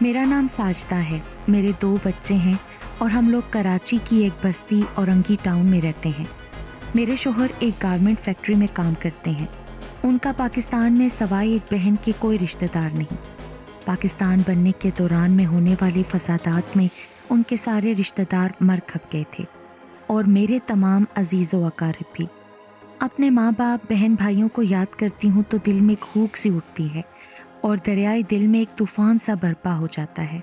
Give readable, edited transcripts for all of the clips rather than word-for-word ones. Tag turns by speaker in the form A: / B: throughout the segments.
A: میرا نام ساجدہ ہے، میرے 2 بچے ہیں اور ہم لوگ کراچی کی ایک بستی اورنگی ٹاؤن میں رہتے ہیں۔ میرے شوہر ایک گارمنٹ فیکٹری میں کام کرتے ہیں۔ ان کا پاکستان میں سوائے ایک بہن کے کوئی رشتہ دار نہیں۔ پاکستان بننے کے دوران میں ہونے والے فسادات میں ان کے سارے رشتہ دار مر کھپ گئے تھے اور میرے تمام عزیز و اقارب بھی۔ اپنے ماں باپ بہن بھائیوں کو یاد کرتی ہوں تو دل میں ایک ہوک سی اٹھتی ہے اور دریائے دل میں ایک طوفان سا برپا ہو جاتا ہے۔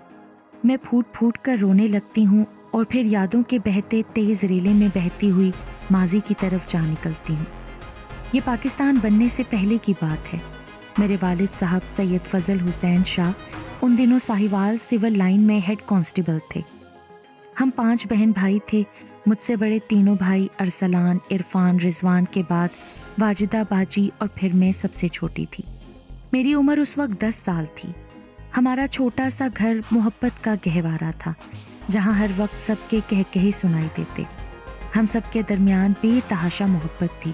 A: میں پھوٹ پھوٹ کر رونے لگتی ہوں اور پھر یادوں کے بہتے تیز ریلے میں بہتی ہوئی ماضی کی طرف جا نکلتی ہوں۔ یہ پاکستان بننے سے پہلے کی بات ہے۔ میرے والد صاحب سید فضل حسین شاہ ان دنوں ساہیوال سول لائن میں ہیڈ کانسٹیبل تھے۔ ہم 5 بہن بھائی تھے۔ مجھ سے بڑے تینوں بھائی ارسلان، عرفان، رضوان کے بعد واجدہ باجی اور پھر میں سب سے چھوٹی تھی۔ میری عمر اس وقت 10 سال تھی۔ ہمارا چھوٹا سا گھر محبت کا گہوارہ تھا، جہاں ہر وقت سب کے کہے سنائی دیتے۔ ہم سب کے درمیان بے تحاشا محبت تھی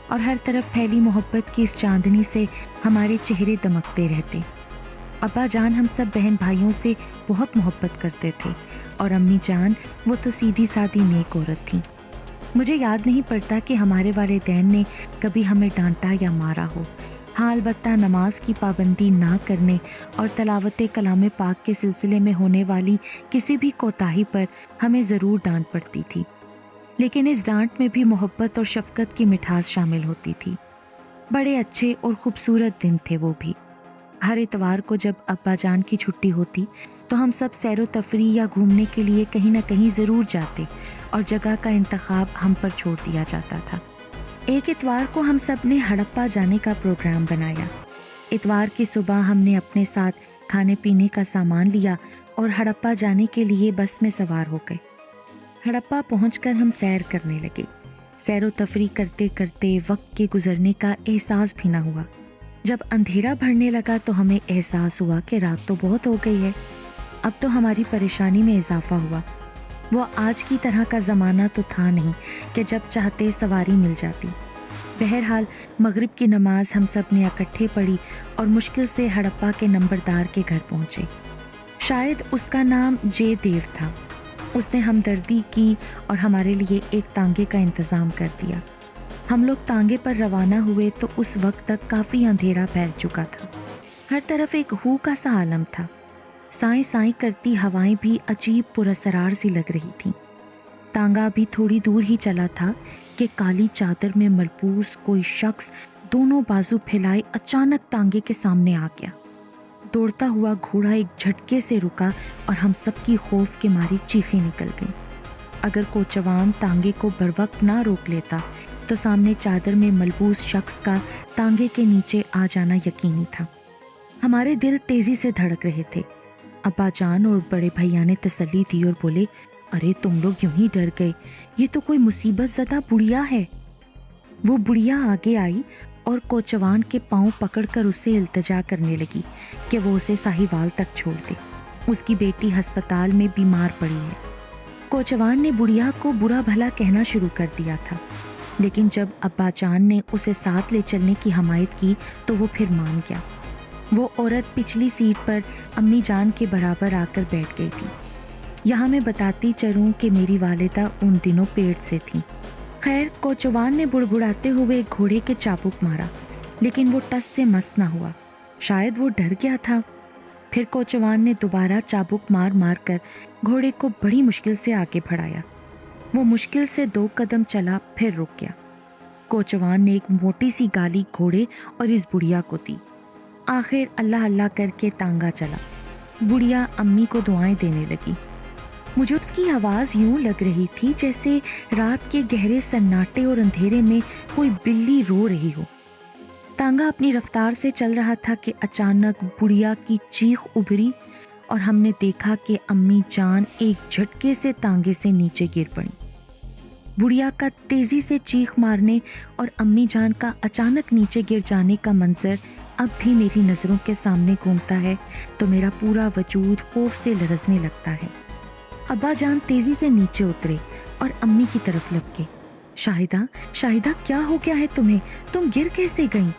A: اور ہر طرف پھیلی محبت کی اس چاندنی سے ہمارے چہرے دمکتے رہتے۔ ابا جان ہم سب بہن بھائیوں سے بہت محبت کرتے تھے اور امی جان وہ تو سیدھی سادی نیک عورت تھیں۔ مجھے یاد نہیں پڑتا کہ ہمارے والدین نے کبھی ہمیں ڈانٹا یا مارا ہو۔ ہاں، البتہ نماز کی پابندی نہ کرنے اور تلاوت کلام پاک کے سلسلے میں ہونے والی کسی بھی کوتاہی پر ہمیں ضرور ڈانٹ پڑتی تھی، لیکن اس ڈانٹ میں بھی محبت اور شفقت کی مٹھاس شامل ہوتی تھی۔ بڑے اچھے اور خوبصورت دن تھے وہ بھی۔ ہر اتوار کو جب ابا جان کی چھٹی ہوتی تو ہم سب سیر و تفریح یا گھومنے کے لیے کہیں نہ کہیں ضرور جاتے اور جگہ کا انتخاب ہم پر چھوڑ دیا جاتا تھا۔ ایک اتوار کو ہم سب نے ہڑپا جانے کا پروگرام بنایا۔ اتوار کی صبح ہم نے اپنے ساتھ کھانے پینے کا سامان لیا اور ہڑپا جانے کے لیے بس میں سوار ہو گئے۔ ہڑپا پہنچ کر ہم سیر کرنے لگے۔ سیر و تفریح کرتے کرتے وقت کے گزرنے کا احساس بھی نہ ہوا۔ جب اندھیرا بڑھنے لگا تو ہمیں احساس ہوا کہ رات تو بہت ہو گئی ہے۔ اب تو ہماری پریشانی میں اضافہ ہوا۔ وہ آج کی طرح کا زمانہ تو تھا نہیں کہ جب چاہتے سواری مل جاتی۔ بہرحال مغرب کی نماز ہم سب نے اکٹھے پڑھی اور مشکل سے ہڑپا کے نمبردار کے گھر پہنچے۔ شاید اس کا نام جے دیو تھا۔ اس نے ہمدردی کی اور ہمارے لیے ایک تانگے کا انتظام کر دیا۔ ہم لوگ تانگے پر روانہ ہوئے تو اس وقت تک کافی اندھیرا پھیل چکا تھا۔ ہر طرف ایک ہو کا سا عالم تھا۔ سائیں سائیں کرتی ہوائیں بھی عجیب پراسرار سی لگ رہی تھیں۔ تانگا ابھی تھوڑی دور ہی چلا تھا کہ کالی چادر میں ملبوس کوئی شخص دونوں بازو پھیلائے اچانک تانگے کے سامنے آ گیا۔ دوڑتا ہوا گھوڑا ایک جھٹکے سے رکا اور ہم سب کی خوف کے ماری چیخیں نکل گئیں۔ اگر کوچوان تانگے کو بروقت نہ روک لیتا تو سامنے چادر میں ملبوس شخص کا تانگے کے نیچے آ جانا یقینی تھا۔ ہمارے دل تیزی سے دھڑک رہے تھے۔ ابا جان اور بڑے بھیا نے تسلی دی اور بولے، ارے تم لوگ یوں ہی ڈر گئے، یہ تو کوئی مصیبت زدہ بڑھیا ہے۔ وہ بڑھیا آگے آئی اور کوچوان کے پاؤں پکڑ کر اس سے التجا کرنے لگی کہ وہ اسے ساہیوال تک چھوڑ دے۔ اس کی بیٹی ہسپتال میں بیمار پڑی ہے۔ کوچوان نے بڑھیا کو برا بھلا کہنا شروع کر دیا تھا، لیکن جب ابا جان نے اسے ساتھ لے چلنے کی حمایت کی تو وہ پھر مان گیا۔ وہ عورت پچھلی سیٹ پر امی جان کے برابر آ کر بیٹھ گئی تھی۔ یہاں میں بتاتی چلوں کہ میری والدہ ان دنوں پیٹ سے تھیں۔ خیر، کوچوان نے بڑبڑاتے ہوئے ایک گھوڑے کے چابک مارا، لیکن وہ ٹس سے مس نہ ہوا۔ شاید وہ ڈر گیا تھا۔ پھر کوچوان نے دوبارہ چابک مار مار کر گھوڑے کو بڑی مشکل سے آگے بڑھایا۔ وہ مشکل سے 2 قدم چلا، پھر رک گیا۔ کوچوان نے ایک موٹی سی گالی گھوڑے اور اس بڑھیا کو دی۔ آخر اللہ اللہ کر کے تانگا چلا۔ بڑھیا امی کو دعائیں دینے لگی۔ مجھے اس کی آواز یوں لگ رہی تھی جیسے رات کے گہرے سناٹے اور اندھیرے میں کوئی بلی رو رہی ہو۔ تانگا اپنی رفتار سے چل رہا تھا کہ اچانک بڑھیا کی چیخ ابھری اور ہم نے دیکھا کہ امی جان ایک جھٹکے سے تانگے سے نیچے گر پڑی۔ بڑھیا کا تیزی سے چیخ مارنے اور امی جان کا اچانک نیچے گر جانے کا منظر اب بھی میری نظروں کے سامنے گھومتا ہے تو میرا پورا وجود خوف سے لرزنے لگتا ہے۔ ابا جان تیزی سے نیچے اترے اور امی کی طرف لپکے۔ شاہدہ کیا ہو گیا ہے تمہیں؟ تم گر کیسے گئیں؟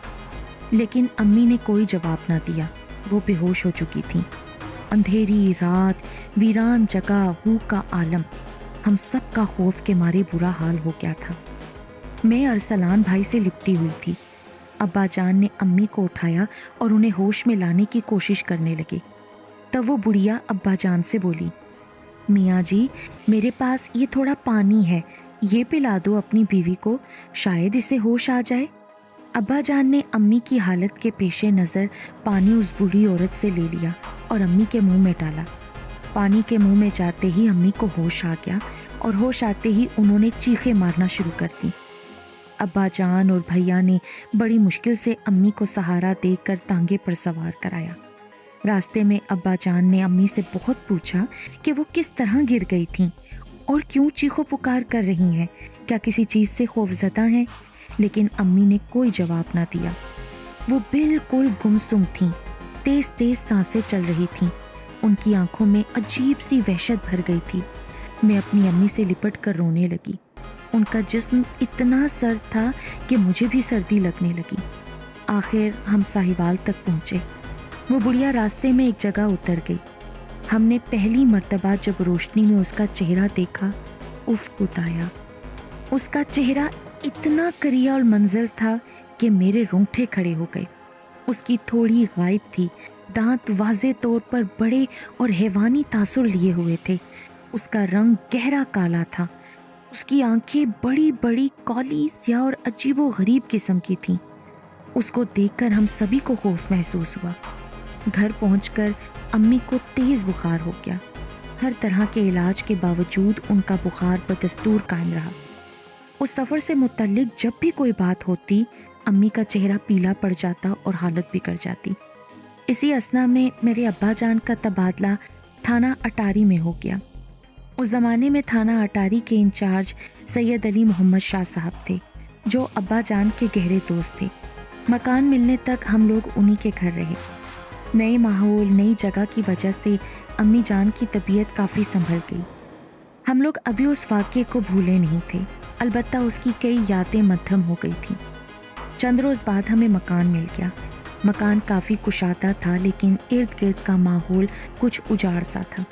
A: لیکن امی نے کوئی جواب نہ دیا۔ وہ بے ہوش ہو چکی تھیں۔ अंधेरी रात, वीरान जगह, हू का आलम, हम सब का खौफ के मारे बुरा हाल हो गया था। मैं अरसलान भाई से लिपटी हुई थी। अब्बा जान ने अम्मी को उठाया और उन्हें होश में लाने की कोशिश करने लगे। तब वो बुढ़िया अब्बा जान से बोली, मियाँ जी, मेरे पास ये थोड़ा पानी है, ये पिला दो अपनी बीवी को, शायद इसे होश आ जाए। अब्बा जान ने अम्मी की हालत के पेशे नज़र पानी उस बूढ़ी औरत से ले लिया और अम्मी के मुंह में डाला। पानी के मुंह में जाते ही अम्मी को होश आ गया और होश आते ही उन्होंने चीखें मारना शुरू कर दी। अब्बा जान और भैया ने बड़ी मुश्किल से अम्मी को सहारा देकर तांगे पर सवार कराया। रास्ते में अब्बा जान ने अम्मी से बहुत पूछा कि वो किस तरह गिर गई थीं और क्यों चीखो पुकार कर रही हैं, क्या किसी चीज़ से खौफजदा हैं? लेकिन अम्मी ने कोई जवाब ना दिया। वो बिल्कुल गुमसुम थीं, तेज तेज सांसें चल रही थीं, उनकी आंखों में अजीब सी वहशत भर गई थी। मैं अपनी अम्मी से लिपट कर रोने लगी। उनका जिस्म इतना सर्द था कि मुझे भी सर्दी लगने लगी। आखिर हम साहिवाल तक पहुँचे। वो बुढ़िया रास्ते में एक जगह उतर गई। हमने पहली मर्तबा जब रोशनी में उसका चेहरा देखा, उफ कुताया। उसका चेहरा इतना करिया और मंजर था कि मेरे रोंगटे खड़े हो गए। उसकी थोड़ी गायब थी, दांत वाज़े तौर पर बड़े और हैवानी तासुर लिए हुए थे। उसका रंग गहरा काला था। उसकी आंखें बड़ी बड़ी काली स्याह और अजीबो गरीब किस्म की थीं। उसको देखकर हम सभी को खौफ महसूस हुआ। घर पहुंचकर अम्मी को तेज बुखार हो गया। हर तरह के इलाज के बावजूद उनका बुखार बदस्तूर कायम रहा। उस सफ़र से मुतल्लिक जब भी कोई बात होती, अम्मी का चेहरा पीला पड़ जाता और हालत बिगड़ जाती। इसी असना में मेरे अब्बा जान का तबादला थाना अटारी में हो गया। उस ज़माने में थाना अटारी के इंचार्ज सैयद अली मोहम्मद शाह साहब थे, जो अब्बा जान के गहरे दोस्त थे। मकान मिलने तक हम लोग उन्हीं के घर रहे। नए माहौल, नई जगह की वजह से अम्मी जान की तबीयत काफ़ी संभल गई। हम लोग अभी उस वाक़े को भूले नहीं थे, अलबत्ता उसकी कई यादें मद्धम हो गई थीं। चंद रोज़ बाद हमें मकान मिल गया। मकान काफ़ी कुशादा था, लेकिन इर्द गिर्द का माहौल कुछ उजाड़ सा था।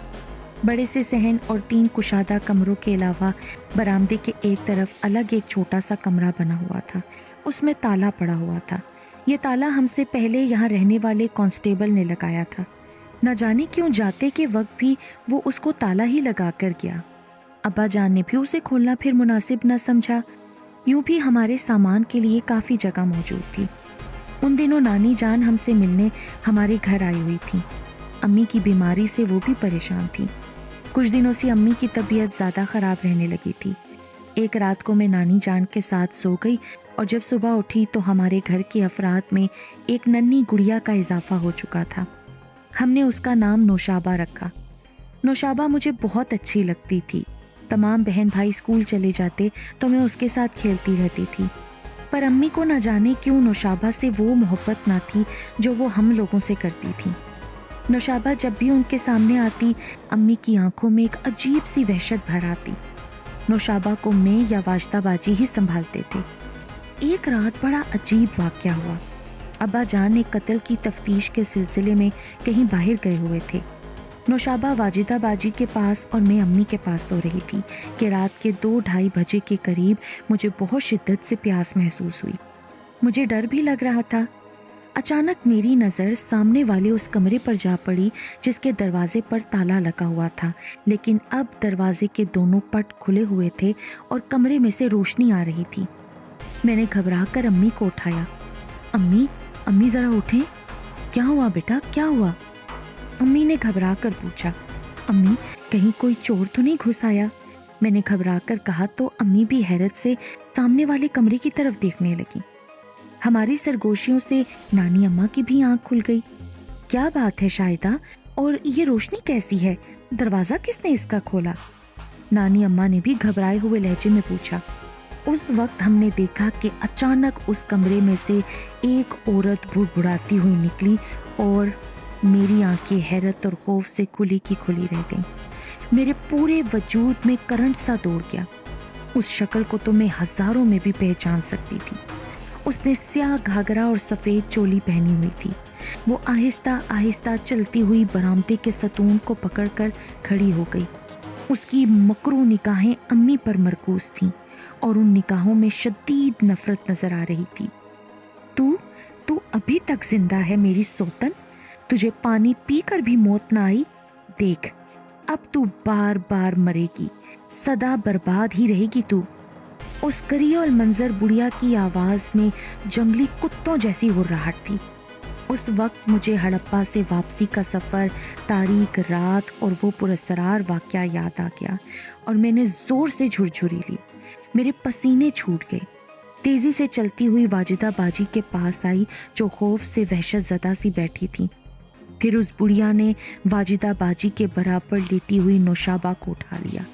A: बड़े से सहन और 3 कुशादा कमरों के अलावा बरामदे के एक तरफ अलग एक छोटा सा कमरा बना हुआ था। उसमें ताला पड़ा हुआ था। ये ताला हमसे पहले यहाँ रहने वाले कांस्टेबल ने लगाया था। न जाने क्यों जाते के वक्त भी वो उसको ताला ही लगा कर गया। अब्बा जान ने भी उसे खोलना फिर मुनासिब न समझा। यूं भी हमारे सामान के लिए काफ़ी जगह मौजूद थी। उन दिनों नानी जान हमसे मिलने हमारे घर आई हुई थी। अम्मी की बीमारी से वो भी परेशान थी। कुछ दिनों से अम्मी की तबीयत ज़्यादा ख़राब रहने लगी थी। एक रात को मैं नानी जान के साथ सो गई और जब सुबह उठी तो हमारे घर के अफराद में एक नन्ही गुड़िया का इजाफा हो चुका था। हमने उसका नाम नौशाबा रखा। नौशाबा मुझे बहुत अच्छी लगती थी। तमाम बहन भाई स्कूल चले जाते तो मैं उसके साथ खेलती रहती थी, पर अम्मी को न जाने क्यों नौशाबा से वो मोहब्बत ना थी जो वो हम लोगों से करती थी। नौशाबा जब भी उनके सामने आती, अम्मी की आंखों में एक अजीब सी वहशत भर आती। नौशाबा को मैं या वाजदाबाजी ही संभालते थे। एक रात बड़ा अजीब वाक़या हुआ। अब्बा जान एक कत्ल की तफ्तीश के सिलसिले में कहीं बाहर गए हुए थे। नौशाबा वाजिदाबाजी के पास और मैं अम्मी के पास सो रही थी कि रात के 2-2:30 बजे के करीब मुझे बहुत शिद्दत से प्यास महसूस हुई। मुझे डर भी लग रहा था। अचानक मेरी नज़र सामने वाले उस कमरे पर जा पड़ी जिसके दरवाजे पर ताला लगा हुआ था, लेकिन अब दरवाजे के दोनों पट खुले हुए थे और कमरे में से रोशनी आ रही थी। मैंने घबराकर अम्मी को उठाया। अम्मी, अम्मी ज़रा उठें। क्या हुआ बेटा, क्या हुआ? अम्मी ने घबरा कर पूछा। अम्मी, कहीं कोई चोर तो नहीं घुस आया? मैंने घबरा कर कहा तो अम्मी भी हैरत से सामने वाले कमरे की तरफ देखने लगी। हमारी सरगोशियों से नानी अम्मा की भी आंख खुल गई। क्या बात है शाहिदा, और ये रोशनी कैसी है? दरवाज़ा किसने इसका खोला? नानी अम्मा ने भी घबराए हुए लहजे में पूछा। उस वक्त हमने देखा कि अचानक उस कमरे में से एक औरत बुड़बुड़ाती हुई निकली और मेरी आंखें हैरत और खौफ से खुली की खुली रह गईं। मेरे पूरे वजूद में करंट सा दौड़ गया। उस शक्ल को तो मैं हजारों में भी पहचान सकती थी। उसने स्याह घाघरा और सफ़ेद चोली पहनी हुई थी। वो आहिस्ता आहिस्ता चलती हुई बरामदे के सतून को पकड़कर खड़ी हो गई। उसकी मकरू निगाहें अम्मी पर मरकूज थीं और उन निगाहों में शदीद नफरत नजर आ रही थी। तू तू अभी तक जिंदा है मेरी सौतन? तुझे पानी पीकर भी मौत ना आई? देख, अब तू बार बार मरेगी, सदा बर्बाद ही रहेगी तू। उस करियल मंजर बुढ़िया की आवाज में जंगली कुत्तों जैसी हुर्राहट थी। उस वक्त मुझे हड़प्पा से वापसी का सफ़र, तारीक रात और वो पुरस्सरार वाक़या याद आ गया और मैंने ज़ोर से झुरझुरी ली। मेरे पसीने छूट गए। तेज़ी से चलती हुई वाजिदा बाजी के पास आई, जो खौफ से वहशत ज़दा सी बैठी थी। फिर उस बुढ़िया ने वाजिदा बाजी के बराबर लेटी हुई नौशाबा को उठा लिया।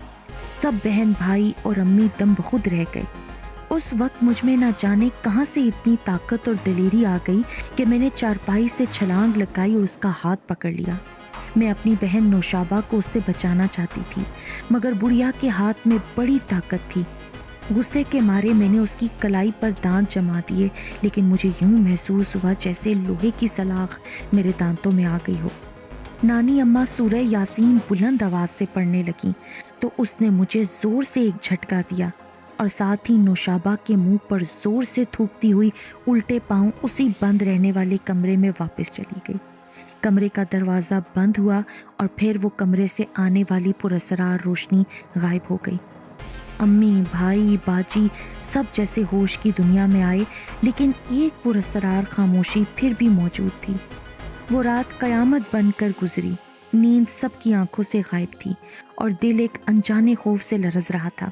A: सब बहन भाई और अम्मी दम बखुद रह गए। उस वक्त मुझ में ना जाने कहाँ से इतनी ताकत और दलेरी आ गई कि मैंने चारपाई से छलांग लगाई और उसका हाथ पकड़ लिया। मैं अपनी बहन नौशाबा को उससे बचाना चाहती थी, मगर बुढ़िया के हाथ में बड़ी ताकत थी। गुस्से के मारे मैंने उसकी कलाई पर दांत जमा दिए, लेकिन मुझे यूं महसूस हुआ जैसे लोहे की सलाख मेरे दांतों में आ गई हो। नानी अम्मा सूरह यासीन बुलंद आवाज से पढ़ने लगी तो उसने मुझे जोर से एक झटका दिया और साथ ही नौशाबा के मुंह पर जोर से थूकती हुई उल्टे पांव उसी बंद रहने वाले कमरे में वापस चली गई। कमरे का दरवाज़ा बंद हुआ और फिर वो कमरे से आने वाली पुरस्सरार रोशनी गायब हो गई। अम्मी, भाई, बाजी सब जैसे होश की दुनिया में आए, लेकिन एक पुरस्सरार खामोशी फिर भी मौजूद थी। वो रात कयामत बनकर गुजरी। नींद सबकी आंखों से गायब थी और दिल एक अनजाने खौफ से लरज रहा था।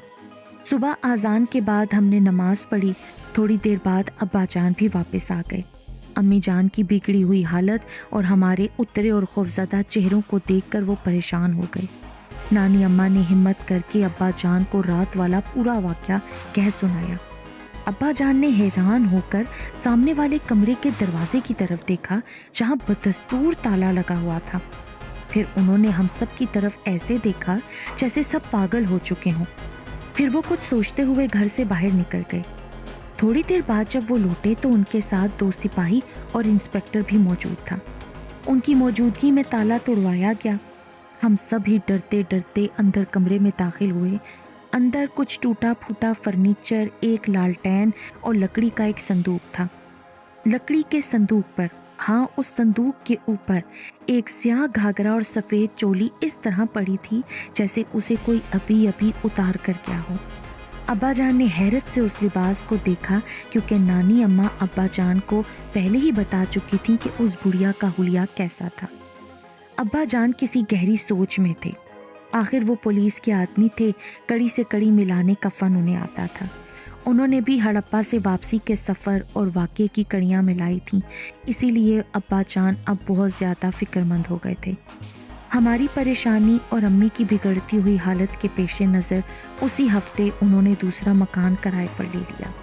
A: सुबह आज़ान के बाद हमने नमाज पढ़ी। थोड़ी देर बाद अब्बा जान भी वापस आ गए। अम्मी जान की बिगड़ी हुई हालत और हमारे उतरे और खौफजदा चेहरों को देखकर वो परेशान हो गए। नानी अम्मा ने हिम्मत करके अब्बा जान को रात वाला पूरा वाक़या कह सुनाया। अब्बा जान ने हैरान होकर सामने वाले कमरे के दरवाजे की तरफ देखा, जहां बदस्तूर ताला लगा हुआ था। फिर उन्होंने हम सब की तरफ ऐसे देखा जैसे सब पागल हो चुके हों। फिर वो कुछ सोचते हुए घर से बाहर निकल गए। थोड़ी देर बाद जब वो लौटे तो उनके साथ 2 सिपाही और इंस्पेक्टर भी मौजूद था। उनकी मौजूदगी में ताला तोड़वाया गया। हम सब ही डरते डरते अंदर कमरे में दाखिल हुए। अंदर कुछ टूटा फूटा फर्नीचर, एक लालटेन और लकड़ी का एक संदूक था। लकड़ी के संदूक पर, हाँ उस संदूक के ऊपर एक स्याह घाघरा और सफ़ेद चोली इस तरह पड़ी थी जैसे उसे कोई अभी अभी उतार कर गया हो। अब्बा जान ने हैरत से उस लिबास को देखा, क्योंकि नानी अम्मा अब्बा जान को पहले ही बता चुकी थी कि उस बुढ़िया का हुलिया कैसा था। अब्बा जान किसी गहरी सोच में थे। आखिर वो पुलिस के आदमी थे, कड़ी से कड़ी मिलाने का फन उन्हें आता था। उन्होंने भी हड़प्पा से वापसी के सफ़र और वाक़े की कड़ियाँ मिलाई थीं, इसीलिए अब्बा जान अब बहुत ज़्यादा फ़िक्रमंद हो गए थे। हमारी परेशानी और अम्मी की बिगड़ती हुई हालत के पेश नज़र उसी हफ्ते उन्होंने दूसरा मकान किराए पर ले लिया।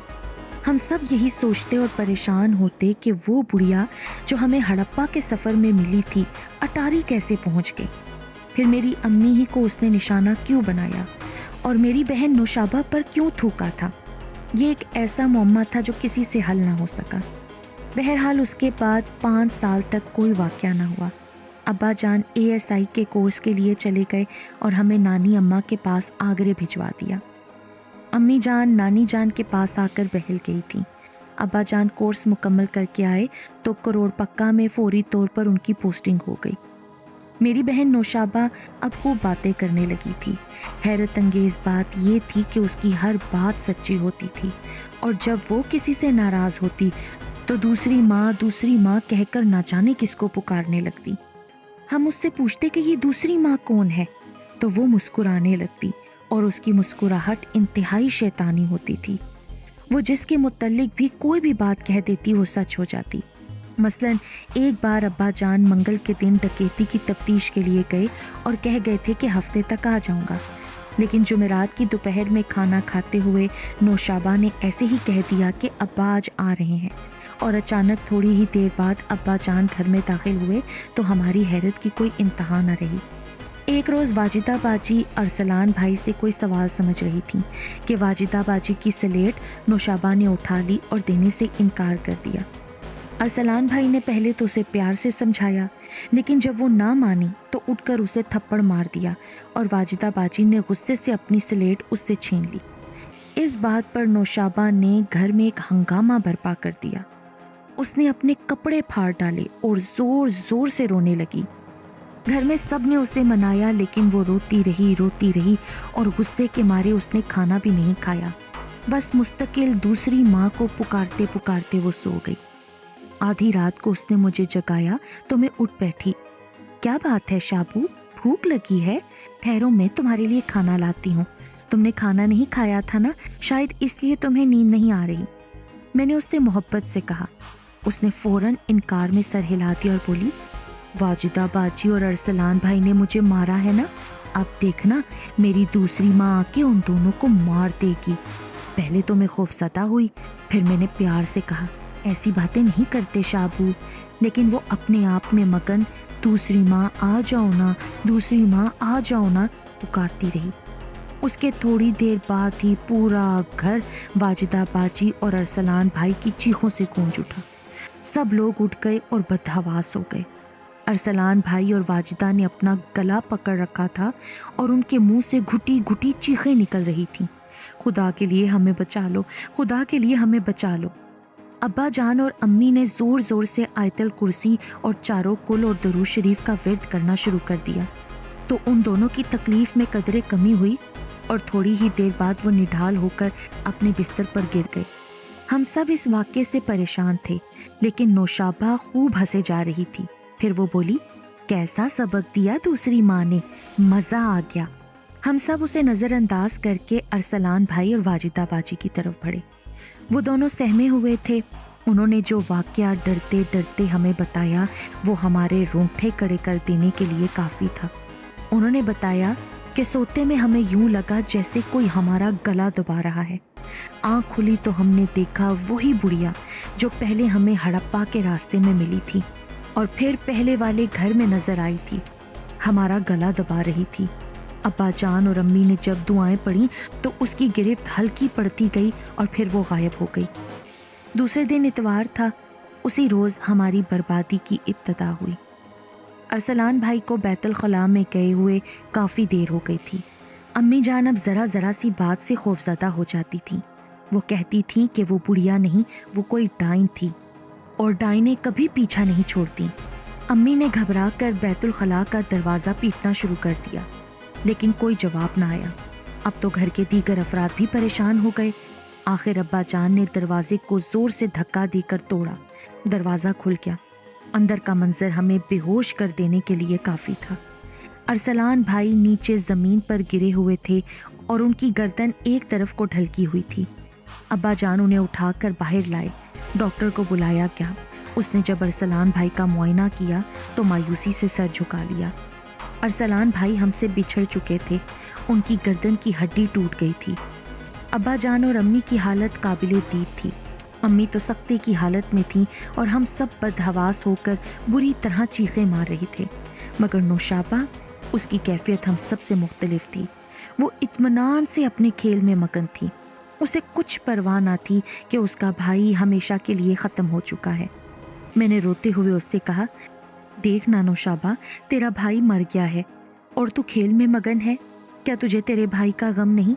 A: हम सब यही सोचते और परेशान होते कि वो बुढ़िया जो हमें हड़प्पा के सफ़र में मिली थी, अटारी कैसे पहुंच गई। फिर मेरी अम्मी ही को उसने निशाना क्यों बनाया और मेरी बहन नौशाबा पर क्यों थूका था। ये एक ऐसा मुअम्मा था जो किसी से हल ना हो सका। बहरहाल उसके बाद 5 साल तक कोई वाक़या ना हुआ। अब्बा जान ASI के कोर्स के लिए चले गए और हमें नानी अम्मा के पास आगरे भिजवा दिया। अम्मी जान नानी जान के पास आकर बहल गई थी। अब्बा जान कोर्स मुकम्मल करके आए तो करोड़ पक्का में फौरी तौर पर उनकी पोस्टिंग हो गई। मेरी बहन नौशाबा अब खूब बातें करने लगी थी। हैरत अंगेज़ बात ये थी कि उसकी हर बात सच्ची होती थी और जब वो किसी से नाराज़ होती तो दूसरी माँ कहकर ना जाने किसको पुकारने लगती। हम उससे पूछते कि ये दूसरी माँ कौन है, तो वो मुस्कुराने लगती और उसकी मुस्कुराहट इंतहाई शैतानी होती थी। वो जिसके मुतल्लिक भी कोई भी बात कह देती वो सच हो जाती। मसलन एक बार अब्बा जान मंगल के दिन डकैती की तफ्तीश के लिए गए और कह गए थे कि हफ्ते तक आ जाऊंगा, लेकिन जुमेरात की दोपहर में खाना खाते हुए नौशाबा ने ऐसे ही कह दिया कि अब्बा आज आ रहे हैं और अचानक थोड़ी ही देर बाद अब्बा जान घर में दाखिल हुए तो हमारी हैरत की कोई इंतहा न रही। एक रोज़ वाजिदा बाजी अरसलान भाई से कोई सवाल समझ रही थी कि वाजिदा बाजी की स्लेट नौशाबा ने उठा ली और देने से इनकार कर दिया। अरसलान भाई ने पहले तो उसे प्यार से समझाया, लेकिन जब वो ना मानी तो उठकर उसे थप्पड़ मार दिया और वाजिदा बाजी ने गुस्से से अपनी स्लेट उससे छीन ली। इस बात पर नौशाबा ने घर में एक हंगामा बर्पा कर दिया। उसने अपने कपड़े फाड़ डाले और जोर जोर से रोने लगी। घर में सब ने उसे मनाया, लेकिन वो रोती रही और गुस्से के मारे उसने खाना भी नहीं खाया। बस मुस्तकिल दूसरी माँ को पुकारते पुकारते वो सो गई। आधी रात को उसने मुझे जगाया तो मैं उठ बैठी। क्या बात है शाबू, भूख लगी है? ठहरो, मैं तुम्हारे लिए खाना लाती हूँ। तुमने खाना नहीं खाया था ना, शायद इसलिए तुम्हें नींद नहीं आ रही। मैंने उससे मोहब्बत से कहा। उसने फौरन इनकार में सर हिला दिया और बोली, वाजिदा बाजी और अरसलान भाई ने मुझे मारा है ना, अब देखना मेरी दूसरी माँ आके उन दोनों को मार देगी। पहले तो मैं खौफजदा हुई, फिर मैंने प्यार से कहा, ऐसी बातें नहीं करते शाबू, लेकिन वो अपने आप में मगन दूसरी माँ आ जाओ ना, दूसरी माँ आ जाओ ना पुकारती रही। उसके थोड़ी देर बाद ही पूरा घर वाजिदा बाजी और अरसलान भाई की चीखों से गूंज उठा। सब लोग उठ गए और बदहवास हो गए। अरसलान भाई और वाजिदा ने अपना गला पकड़ रखा था और उनके मुंह से घुटी घुटी चीखें निकल रही थीं। खुदा के लिए हमें बचा लो, खुदा के लिए हमें बचा लो। अब्बा जान और अम्मी ने जोर जोर से आयतल कुर्सी और चारों कुल और दरूद शरीफ का विर्द करना शुरू कर दिया, तो उन दोनों की तकलीफ में कदरे कमी हुई और थोड़ी ही देर बाद वो निढाल होकर अपने बिस्तर पर गिर गए। हम सब इस वाक़े से परेशान थे, लेकिन नौशाबा खूब हंसे जा रही थी। फिर वो बोली, कैसा सबक दिया दूसरी माँ ने, मज़ा आ गया। हम सब उसे नज़रअंदाज करके अरसलान भाई और वाजिदा बाजी की तरफ बढ़े। वो दोनों सहमे हुए थे। उन्होंने जो वाक़या डरते डरते हमें बताया, वो हमारे रोंगटे खड़े कर देने के लिए काफ़ी था। उन्होंने बताया कि सोते में हमें यूं लगा जैसे कोई हमारा गला दबा रहा है। आँख खुली तो हमने देखा वही बुढ़िया जो पहले हमें हड़प्पा के रास्ते में मिली थी और फिर पहले वाले घर में नजर आई थी, हमारा गला दबा रही थी। अब्बा जान और अम्मी ने जब दुआएं पढ़ी तो उसकी गिरफ्त हल्की पड़ती गई और फिर वो गायब हो गई। दूसरे दिन इतवार था। उसी रोज़ हमारी बर्बादी की इब्तदा हुई। अरसलान भाई को बैतुल खला में गए हुए काफ़ी देर हो गई थी। अम्मी जान अब ज़रा सी बात से खौफज़दा हो जाती थी। वो कहती थी कि वो बुढ़िया नहीं, वो कोई डाइन थी और डाइनें कभी पीछा नहीं छोड़ती। अम्मी ने घबरा कर बैतुल खला का दरवाज़ा पीटना शुरू कर दिया, लेकिन कोई जवाब ना आया। अब तो घर के दीगर अफराद भी परेशान हो गए। आखिर अब्बा जान ने दरवाजे को ज़ोर से धक्का देकर तोड़ा। दरवाज़ा खुल गया। अंदर का मंजर हमें बेहोश कर देने के लिए काफ़ी था। अरसलान भाई नीचे ज़मीन पर गिरे हुए थे और उनकी गर्दन एक तरफ को ढलकी हुई थी। अब्बा जान उन्हें उठाकर बाहर लाए। डॉक्टर को बुलाया गया। उसने जब अरसलान भाई का मुआयना किया तो मायूसी से सर झुका लिया। अरसलान भाई हमसे बिछड़ चुके थे, उनकी गर्दन की हड्डी टूट गई थी। अब्बा जान और अम्मी की हालत काबिले दीद थी। अम्मी तो सख्ती की हालत में थी और हम सब बदहवास होकर बुरी तरह चीखें मार रहे थे, मगर नौशाबा, उसकी कैफियत हम सब से मुख्तलिफ थी। वो इत्मीनान से अपने खेल में मगन थी। उसे कुछ परवाह ना थी कि उसका भाई हमेशा के लिए ख़त्म हो चुका है। मैंने रोते हुए उससे कहा, देख ना नौशाबा, तेरा भाई मर गया है और तू खेल में मगन है। क्या तुझे तेरे भाई का गम नहीं?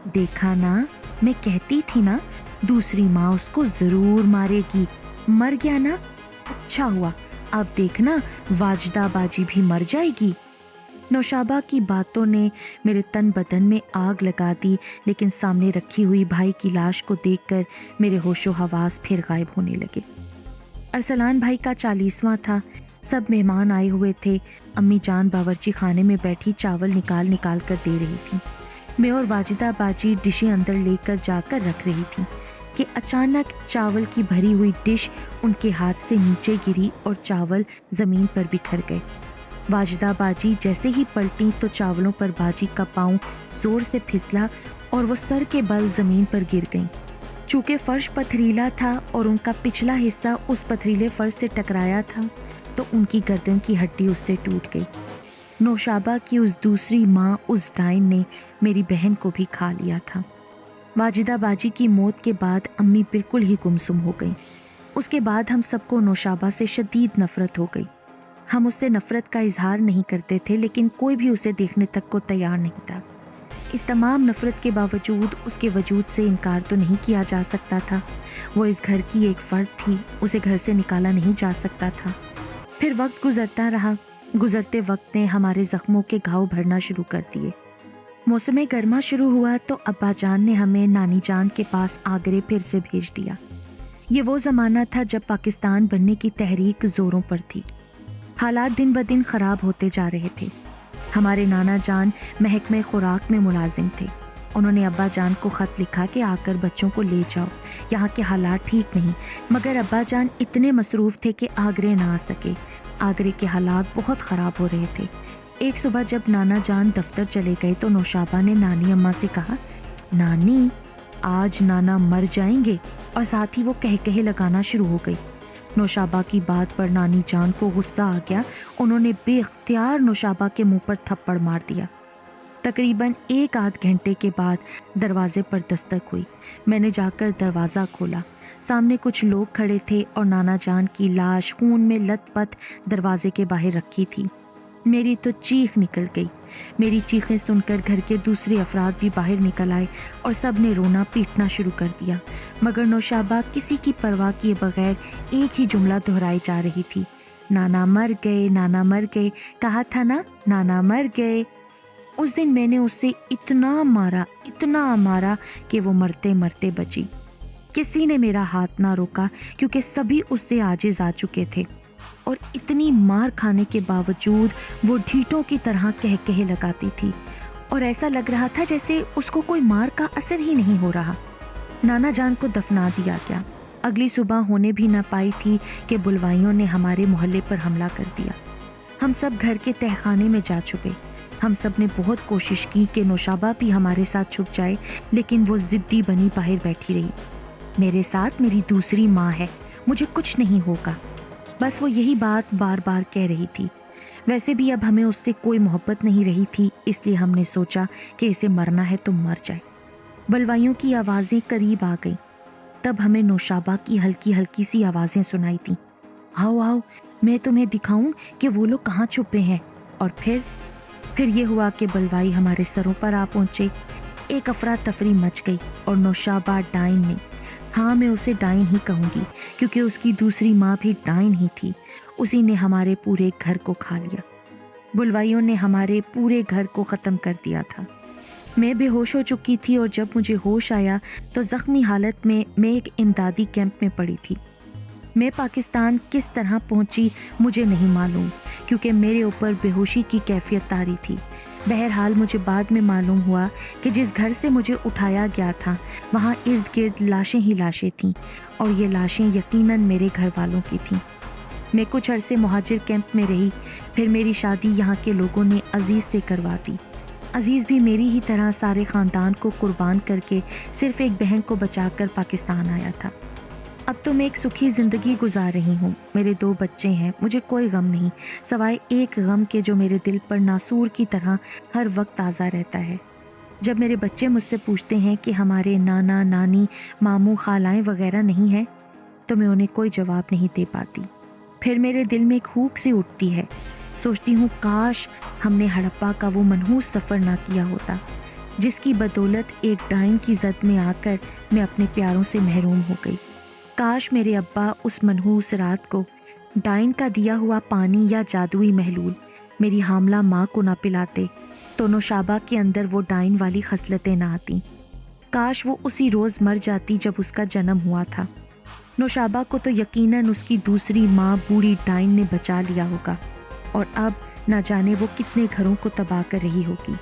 A: देखा ना, मैं कहती थी ना, दूसरी माँ उसको ज़रूर मारेगी। मर गया ना, अच्छा हुआ। अब देखना वाजिदा बाजी भी मर जाएगी। नौशाबा की बातों ने मेरे तन बदन में आग लगा दी, लेकिन सामने रखी हुई भाई की लाश को देखकर मेरे होशो हवास फिर गायब होने लगे। अरसलान भाई का 40वां था। सब मेहमान आए हुए थे। अम्मी जान बावर्ची खाने में बैठी चावल निकाल निकाल कर दे रही थी। मैं और वाजिदा बाजी डिशें अंदर लेकर जाकर रख रही थी कि अचानक चावल की भरी हुई डिश उनके हाथ से नीचे गिरी और चावल ज़मीन पर बिखर गए। वाजिदा बाजी जैसे ही पलटी तो चावलों पर बाजी का पाँव जोर से फिसला और वो सर के बल ज़मीन पर गिर गईं। चूँकि फ़र्श पथरीला था और उनका पिछला हिस्सा उस पथरीले फ़र्श से टकराया था, तो उनकी गर्दन की हड्डी उससे टूट गई। नौशाबा की उस दूसरी माँ, उस डाइन ने मेरी बहन को भी खा लिया था। वाजिदा बाजी की मौत के बाद अम्मी बिल्कुल ही गुमसुम हो गई। اس کے بعد ہم سب کو نوشابہ سے شدید نفرت ہو گئی۔ ہم اس سے نفرت کا اظہار نہیں کرتے تھے، لیکن کوئی بھی اسے دیکھنے تک کو تیار نہیں تھا۔ اس تمام نفرت کے باوجود اس کے وجود سے انکار تو نہیں کیا جا سکتا تھا۔ وہ اس گھر کی ایک فرد تھی، اسے گھر سے نکالا نہیں جا سکتا تھا۔ پھر وقت گزرتا رہا۔ گزرتے وقت نے ہمارے زخموں کے گھاؤ بھرنا شروع کر دیے۔ موسم گرما شروع ہوا تو ابا جان نے ہمیں نانی جان کے پاس آگرے پھر سے بھیج دیا۔ یہ وہ زمانہ تھا جب پاکستان بننے کی تحریک زوروں پر تھی۔ حالات دن بدن خراب ہوتے جا رہے تھے۔ ہمارے نانا جان محکمہ خوراک میں ملازم تھے۔ انہوں نے ابا جان کو خط لکھا کہ آ کر بچوں کو لے جاؤ، یہاں کے حالات ٹھیک نہیں، مگر ابا جان اتنے مصروف تھے کہ آگرے نہ آ سکے۔ آگرے کے حالات بہت خراب ہو رہے تھے۔ ایک صبح جب نانا جان دفتر چلے گئے تو نوشابہ نے نانی اماں سے کہا، نانی آج نانا مر جائیں گے، اور ساتھ ہی وہ کہے لگانا شروع ہو گئی۔ نوشابہ کی بات پر نانی جان کو غصہ آ گیا۔ انہوں نے بے اختیار نوشابہ کے منہ پر تھپڑ مار دیا۔ تقریباً 1 آدھ گھنٹے کے بعد دروازے پر دستک ہوئی۔ میں نے جا کر دروازہ کھولا۔ سامنے کچھ لوگ کھڑے تھے اور نانا جان کی لاش خون میں لت پت دروازے کے باہر رکھی تھی۔ میری تو چیخ نکل گئی۔ میری چیخیں سن کر گھر کے دوسرے افراد بھی باہر نکل آئے اور سب نے رونا پیٹنا شروع کر دیا، مگر نوشابہ کسی کی پرواہ کیے بغیر ایک ہی جملہ دہرائی جا رہی تھی، نانا مر گئے، نانا مر گئے، کہا تھا نا نانا مر گئے۔ اس دن میں نے اسے اتنا مارا کہ وہ مرتے مرتے بچی۔ کسی نے میرا ہاتھ نہ روکا کیونکہ سبھی اس سے عاجز آ چکے تھے، اور اتنی مار کھانے کے باوجود وہ ڈھیٹوں کی طرح کہے لگاتی تھی، اور ایسا لگ رہا تھا جیسے اس کو کوئی مار کا اثر ہی نہیں ہو رہا۔ نانا جان کو دفنا دیا گیا۔ اگلی صبح ہونے بھی نہ پائی تھی کہ بلوائیوں نے ہمارے محلے پر حملہ کر دیا۔ ہم سب گھر کے تہخانے میں جا چھپے۔ ہم سب نے بہت کوشش کی کہ نوشابہ بھی ہمارے ساتھ چھپ جائے، لیکن وہ ضدی بنی باہر بیٹھی رہی۔ میرے ساتھ میری دوسری ماں ہے، مجھے کچھ نہیں ہوگا، بس وہ یہی بات بار بار کہہ رہی تھی۔ ویسے بھی اب ہمیں اس سے کوئی محبت نہیں رہی تھی، اس لیے ہم نے سوچا کہ اسے مرنا ہے تو مر جائے۔ بلوائیوں کی آوازیں قریب آ گئیں۔ تب ہمیں نوشابہ کی ہلکی ہلکی سی آوازیں سنائی تیں، آؤ آؤ میں تمہیں دکھاؤں کہ وہ لوگ کہاں چھپے ہیں۔ اور پھر یہ ہوا کہ بلوائی ہمارے سروں پر آ پہنچے۔ ایک افراتفری مچ گئی اور نوشابہ ڈائن نے، ہاں میں اسے ڈائن ہی کہوں گی کیونکہ اس کی دوسری ماں بھی ڈائن ہی تھی، اسی نے ہمارے پورے گھر کو کھا لیا۔ بلوائیوں نے ہمارے پورے گھر کو ختم کر دیا تھا۔ میں بے ہوش ہو چکی تھی، اور جب مجھے ہوش آیا تو زخمی حالت میں ایک امدادی کیمپ میں پڑی تھی۔ میں پاکستان کس طرح پہنچی مجھے نہیں معلوم، کیونکہ میرے اوپر بے ہوشی کی کیفیت طاری تھی۔ بہرحال مجھے بعد میں معلوم ہوا کہ جس گھر سے مجھے اٹھایا گیا تھا وہاں ارد گرد لاشیں ہی لاشیں تھیں، اور یہ لاشیں یقیناً میرے گھر والوں کی تھیں۔ میں کچھ عرصے مہاجر کیمپ میں رہی، پھر میری شادی یہاں کے لوگوں نے عزیز سے کروا دی۔ عزیز بھی میری ہی طرح سارے خاندان کو قربان کر کے صرف ایک بہن کو بچا کر پاکستان آیا تھا۔ اب تو میں ایک سکھی زندگی گزار رہی ہوں۔ میرے 2 بچے ہیں، مجھے کوئی غم نہیں سوائے ایک غم کے جو میرے دل پر ناسور کی طرح ہر وقت تازہ رہتا ہے۔ جب میرے بچے مجھ سے پوچھتے ہیں کہ ہمارے نانا نانی ماموں خالائیں وغیرہ نہیں ہیں، تو میں انہیں کوئی جواب نہیں دے پاتی۔ پھر میرے دل میں ایک ہوک سی اٹھتی ہے، سوچتی ہوں کاش ہم نے ہڑپا کا وہ منحوس سفر نہ کیا ہوتا، جس کی بدولت ایک ڈائن کی زد میں آ کر میں اپنے پیاروں سے محروم ہو گئی۔ کاش میرے ابا اس منحوس رات کو ڈائن کا دیا ہوا پانی یا جادوئی محلول میری حاملہ ماں کو نہ پلاتے تو نوشابہ کے اندر وہ ڈائن والی خصلتیں نہ آتیں۔ کاش وہ اسی روز مر جاتی جب اس کا جنم ہوا تھا۔ نوشابہ کو تو یقیناً اس کی دوسری ماں بوڑھی ڈائن نے بچا لیا ہوگا، اور اب نہ جانے وہ کتنے گھروں کو تباہ کر رہی ہوگی۔